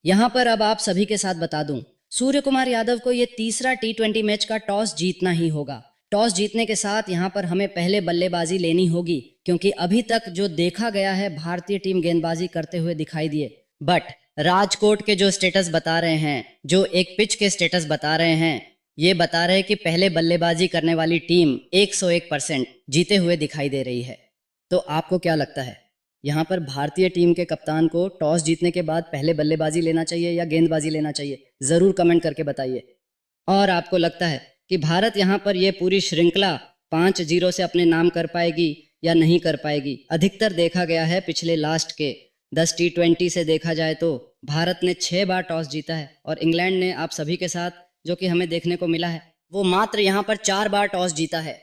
यहाँ पर अब आप सभी के साथ बता दूं, सूर्य कुमार यादव को ये तीसरा T20 मैच का टॉस जीतना ही होगा। टॉस जीतने के साथ यहाँ पर हमें पहले बल्लेबाजी लेनी होगी, क्योंकि अभी तक जो देखा गया है भारतीय टीम गेंदबाजी करते हुए दिखाई दिए। बट राजकोट के जो स्टेटस बता रहे हैं, जो एक पिच के स्टेटस बता रहे हैं, ये बता रहे हैं कि पहले बल्लेबाजी करने वाली टीम 101% जीते हुए दिखाई दे रही है। तो आपको क्या लगता है, यहाँ पर भारतीय टीम के कप्तान को टॉस जीतने के बाद पहले बल्लेबाजी लेना चाहिए या गेंदबाजी लेना चाहिए? ज़रूर कमेंट करके बताइए। और आपको लगता है कि भारत यहाँ पर ये पूरी श्रृंखला 5-0 से अपने नाम कर पाएगी या नहीं कर पाएगी? अधिकतर देखा गया है पिछले लास्ट के 10 T20 से देखा जाए तो भारत ने 6 बार टॉस जीता है और इंग्लैंड ने आप सभी के साथ जो कि हमें देखने को मिला है वो मात्र यहाँ पर 4 बार टॉस जीता है।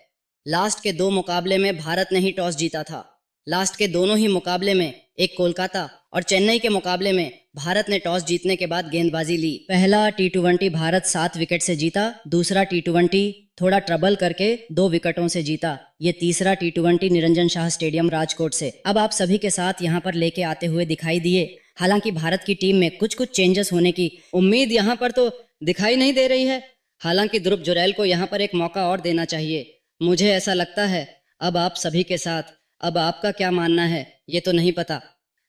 लास्ट के 2 मुकाबले में भारत ने ही टॉस जीता था। लास्ट के दोनों ही मुकाबले में, एक कोलकाता और चेन्नई के मुकाबले में, भारत ने टॉस जीतने के बाद गेंदबाजी ली। पहला T20 भारत 7 विकेट से जीता, दूसरा T20 थोड़ा ट्रबल करके 2 विकेटों से जीता, ये तीसरा T20 निरंजन शाह स्टेडियम राजकोट से अब आप सभी के साथ यहाँ पर लेके आते हुए दिखाई दिए। हालांकि भारत की टीम में कुछ चेंजेस होने की उम्मीद यहाँ पर तो दिखाई नहीं दे रही है। हालांकि ध्रुव जुरैल को यहाँ पर एक मौका और देना चाहिए, मुझे ऐसा लगता है। अब आप सभी के साथ, अब आपका क्या मानना है ये तो नहीं पता।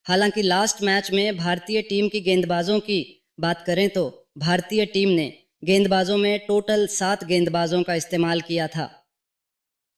हालांकि लास्ट मैच में भारतीय टीम की गेंदबाजों की बात करें तो भारतीय टीम ने गेंदबाजों में टोटल 7 गेंदबाजों का इस्तेमाल किया था।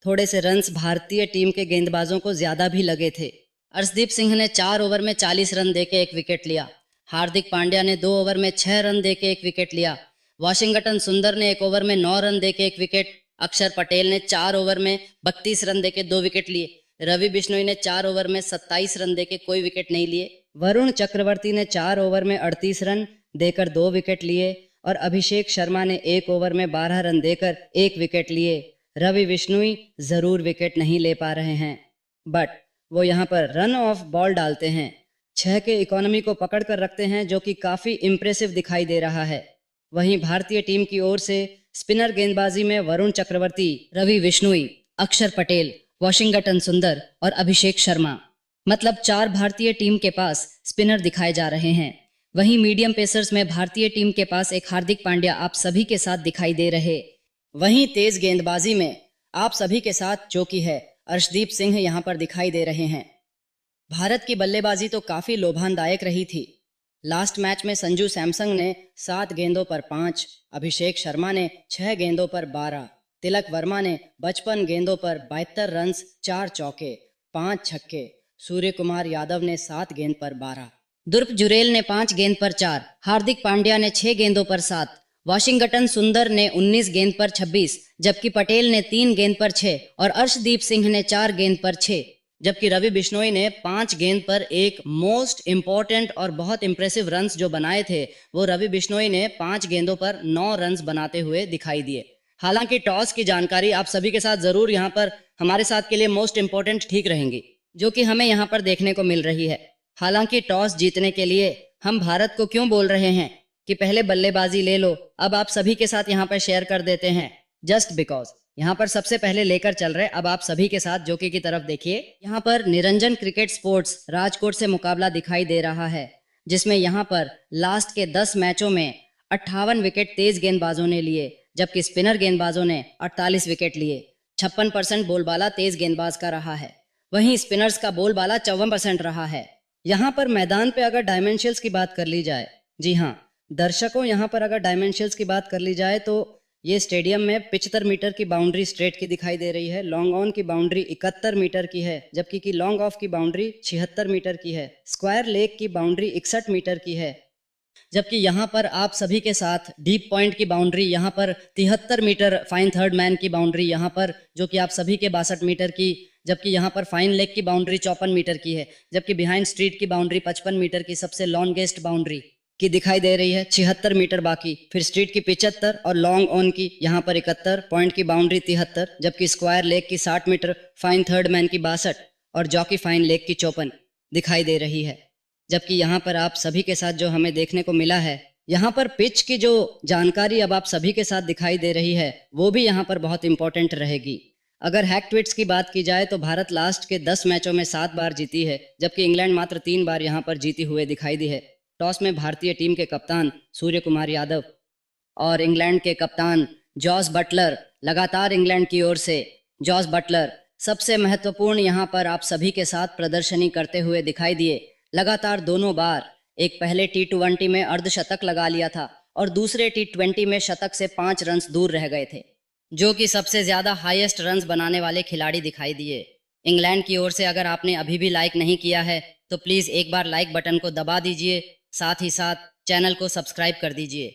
थोड़े से रन्स भारतीय टीम के गेंदबाजों को ज्यादा भी लगे थे। अर्शदीप सिंह ने 4 ओवर में 40 रन देके 1 विकेट लिया। हार्दिक पांड्या ने 2 ओवर में 6 रन देके 1 विकेट लिया। वाशिंगटन सुंदर ने 1 ओवर में 9 रन देके 1 विकेट। अक्षर पटेल ने 4 ओवर में 32 रन देके 2 विकेट लिए। रवि बिश्नोई ने 4 ओवर में 27 रन देके कोई विकेट नहीं लिए। वरुण चक्रवर्ती ने 4 ओवर में 38 रन देकर 2 विकेट लिए और अभिषेक शर्मा ने 1 ओवर में 12 रन देकर 1 विकेट लिए। रवि बिश्नोई जरूर विकेट नहीं ले पा रहे हैं, बट वो यहाँ पर रन ऑफ बॉल डालते हैं। 6 के इकोनॉमी को पकड़ कर रखते हैं, जो कि काफी इंप्रेसिव दिखाई दे रहा है। वहीं भारतीय टीम की ओर से स्पिनर गेंदबाजी में वरुण चक्रवर्ती, रवि बिश्नोई, अक्षर पटेल, वाशिंगटन सुंदर और अभिषेक शर्मा, मतलब 4 भारतीय टीम के पास स्पिनर दिखाए जा रहे हैं। वहीं मीडियम पेसर्स में भारतीय टीम के पास एक हार्दिक पांड्या आप सभी के साथ दिखाई दे रहे। वहीं तेज गेंदबाजी में आप सभी के साथ जो कि है अर्शदीप सिंह यहाँ पर दिखाई दे रहे हैं। भारत की बल्लेबाजी तो काफी लोभानदायक रही थी। लास्ट मैच में संजू सैमसन ने 7 गेंदों पर 5, अभिषेक शर्मा ने 6 गेंदों पर 12, तिलक वर्मा ने 55 गेंदों पर 72 रन, 4 चौके, 5 छक्के, सूर्य कुमार यादव ने 7 गेंद पर 12, ध्रुव जुरैल ने 5 गेंद पर 4, हार्दिक पांड्या ने 6 गेंदों पर 7, वाशिंगटन सुंदर ने 19 गेंद पर 26, जबकि पटेल ने 3 गेंद पर 6 और अर्शदीप सिंह ने 4 गेंद पर 6, जबकि रवि बिश्नोई ने 5 गेंद पर एक मोस्ट इंपॉर्टेंट और बहुत इंप्रेसिव रन्स जो बनाए थे, वो रवि बिश्नोई ने 5 गेंदों पर 9 रन्स बनाते हुए दिखाई दिए। हालांकि टॉस की जानकारी आप सभी के साथ जरूर यहाँ पर हमारे साथ के लिए मोस्ट इंपॉर्टेंट ठीक रहेंगी, जो कि हमें यहाँ पर देखने को मिल रही है। हालांकि टॉस जीतने के लिए हम भारत को क्यों बोल रहे हैं कि पहले बल्लेबाजी ले लो, अब आप सभी के साथ यहाँ पर शेयर कर देते हैं। जस्ट बिकॉज यहाँ पर सबसे पहले लेकर चल रहे अब आप सभी के साथ जोकी की तरफ देखिए। यहाँ पर निरंजन क्रिकेट स्पोर्ट्स राजकोट से मुकाबला दिखाई दे रहा है, जिसमें यहाँ पर लास्ट के 10 मैचों में 58 विकेट तेज गेंदबाजों ने लिए, जबकि स्पिनर गेंदबाजों ने 48 विकेट लिए। 56% बोलबाला तेज गेंदबाज का रहा है, वहीं स्पिनर्स का बोलबाला 54% रहा है। यहाँ पर मैदान पे अगर डायमेंशंस की बात कर ली जाए, जी हाँ दर्शकों, यहाँ पर अगर डायमेंशंस की बात कर ली जाए तो ये स्टेडियम में 75 मीटर की बाउंड्री स्ट्रेट की दिखाई दे रही है। लॉन्ग ऑन की बाउंड्री 71 मीटर की है, जबकि कि लॉन्ग ऑफ की बाउंड्री 76 मीटर की है। स्क्वायर लेग की बाउंड्री 61 मीटर की है, जबकि यहाँ पर आप सभी के साथ डीप पॉइंट की बाउंड्री यहाँ पर 73 मीटर, फाइन थर्ड मैन की बाउंड्री यहाँ पर जो कि आप सभी के 62 मीटर की, जबकि यहाँ पर फाइन लेग की बाउंड्री 54 मीटर की है, जबकि बिहाइंड स्ट्रीट की बाउंड्री 55 मीटर की सबसे लॉन्गेस्ट बाउंड्री की दिखाई दे रही है। 76 मीटर बाकी, फिर स्ट्रीट की 75 और लॉन्ग ऑन की यहाँ पर 71, पॉइंट की बाउंड्री 73, जबकि स्क्वायर लेग की 60 मीटर, फाइन थर्ड मैन की 62 और जॉकी फाइन लेग की 54 दिखाई दे रही है। जबकि यहाँ पर आप सभी के साथ जो हमें देखने को मिला है, यहाँ पर पिच की जो जानकारी अब आप सभी के साथ दिखाई दे रही है वो भी यहाँ पर बहुत इंपॉर्टेंट रहेगी। अगर हैक ट्विट्स की बात की जाए तो भारत लास्ट के 10 मैचों में 7 बार जीती है, जबकि इंग्लैंड मात्र 3 बार यहाँ पर जीती हुए दिखाई दी है। टॉस में भारतीय टीम के कप्तान सूर्य कुमार यादव और इंग्लैंड के कप्तान जॉस बटलर, लगातार इंग्लैंड की ओर से जॉस बटलर सबसे महत्वपूर्ण यहाँ पर आप सभी के साथ प्रदर्शनी करते हुए दिखाई दिए। लगातार दोनों बार, एक पहले T20 में अर्धशतक लगा लिया था और दूसरे T20 में शतक से 5 रन्स दूर रह गए थे, जो कि सबसे ज्यादा हाईएस्ट रन्स बनाने वाले खिलाड़ी दिखाई दिए। इंग्लैंड की ओर से अगर आपने अभी भी लाइक नहीं किया है तो प्लीज एक बार लाइक बटन को दबा दीजिए, साथ ही साथ चैनल को सब्सक्राइब कर दीजिए।